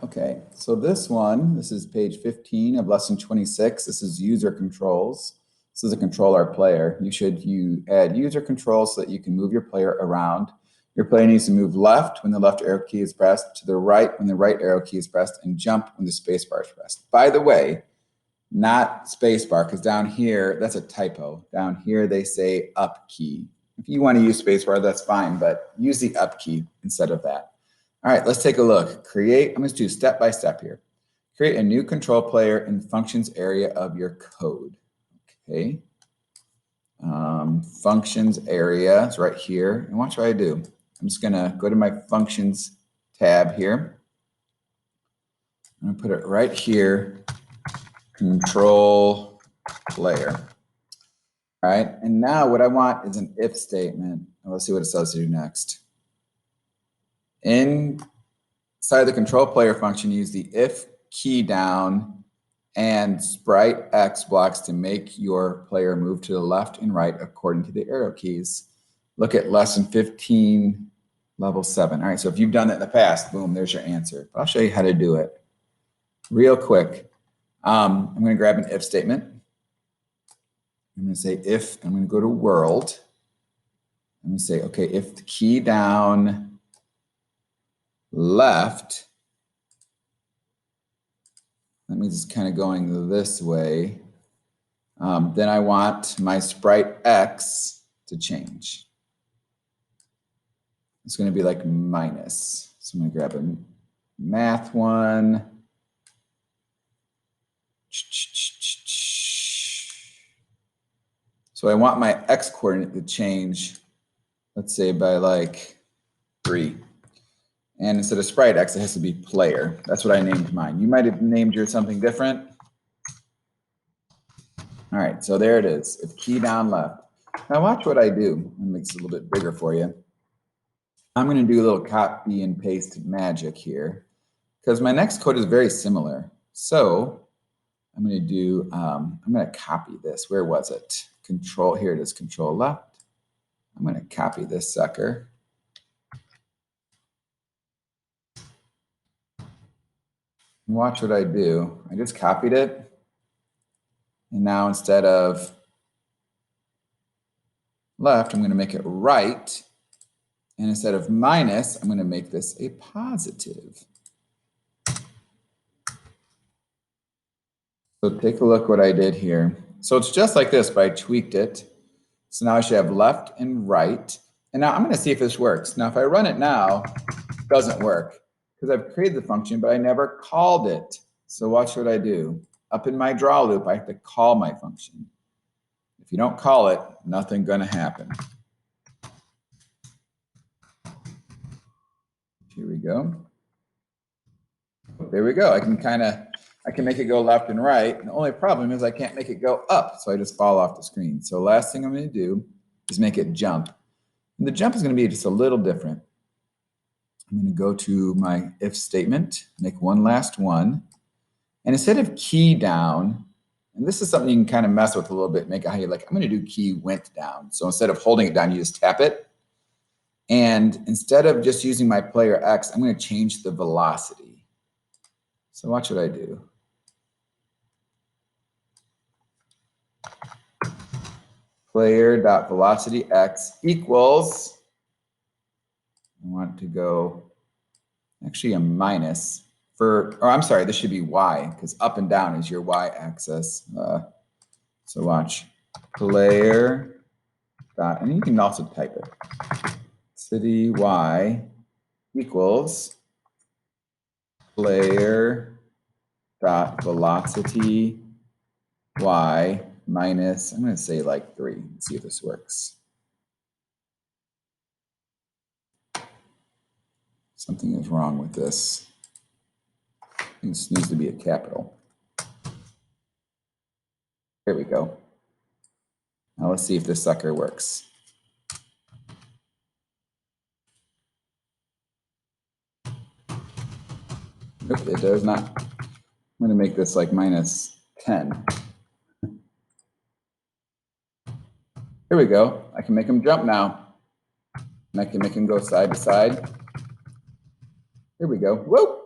Okay, so this is page 15 of lesson 26. This is user controls. This is a controller player. You add user controls so that you can move your player around. Your player needs to move left when the left arrow key is pressed, to the right when the right arrow key is pressed, and jump when the space bar is pressed. By the way, not space bar, because down here, that's a typo. Down here, they say up key. If you want to use space bar, that's fine, but use the up key instead of that. All right, let's take a look. I'm going to do step by step here. Create a new control player in functions area of your code. Okay. Functions area is right here. And watch what I do. I'm just going to go to my functions tab here. I'm going to put it right here, control player. All right, and now what I want is an if statement. Let's see what it says here next. Inside the control player function, use the if key down and sprite X blocks to make your player move to the left and right according to the arrow keys. Look at lesson 15, level 7. All right, so if you've done that in the past, boom, there's your answer. But I'll show you how to do it real quick. I'm going to grab an if statement. I'm going to say if, I'm going to go to world. I'm going to say, okay, if the key down left, that means it's kind of going this way. Then I want my sprite X to change. It's going to be like minus. So I'm going to grab a math one. So I want my X coordinate to change, let's say by like 3. And instead of sprite X, it has to be player. That's what I named mine. You might have named yours something different. All right, so there it is. If key down left. Now watch what I do. Let me make this a little bit bigger for you. I'm going to do a little copy and paste magic here because my next code is very similar. So I'm going to do, I'm going to copy this. Where was it? Control, here it is, control left. I'm going to copy this sucker. Watch what I do. I just copied it. And now instead of left, I'm going to make it right. And instead of minus, I'm going to make this a positive. So take a look what I did here. So it's just like this, but I tweaked it. So now I should have left and right. And now I'm going to see if this works. Now, if I run it now, it doesn't work because I've created the function, but I never called it. So watch what I do. Up in my draw loop, I have to call my function. If you don't call it, nothing going to happen. Here we go. There we go. I can make it go left and right. And the only problem is I can't make it go up. So I just fall off the screen. So last thing I'm going to do is make it jump. And the jump is going to be just a little different. I'm going to go to my if statement, make one last one. And instead of key down, and this is something you can kind of mess with a little bit, make it how you like, I'm going to do key went down. So instead of holding it down, you just tap it. And instead of just using my player X, I'm going to change the velocity. So watch what I do. Player.velocity X equals, I want to go actually a minus for, or I'm sorry, this should be Y because up and down is your Y axis. So watch player dot, and you can also type it. City Y equals player dot velocity Y minus, I'm going to say like 3. Let's see if this works. Something is wrong with this. This needs to be a capital. There we go. Now let's see if this sucker works. Nope, it does not. I'm going to make this like minus 10. Here we go. I can make them jump now. And I can make them go side to side. Here we go. Whoa!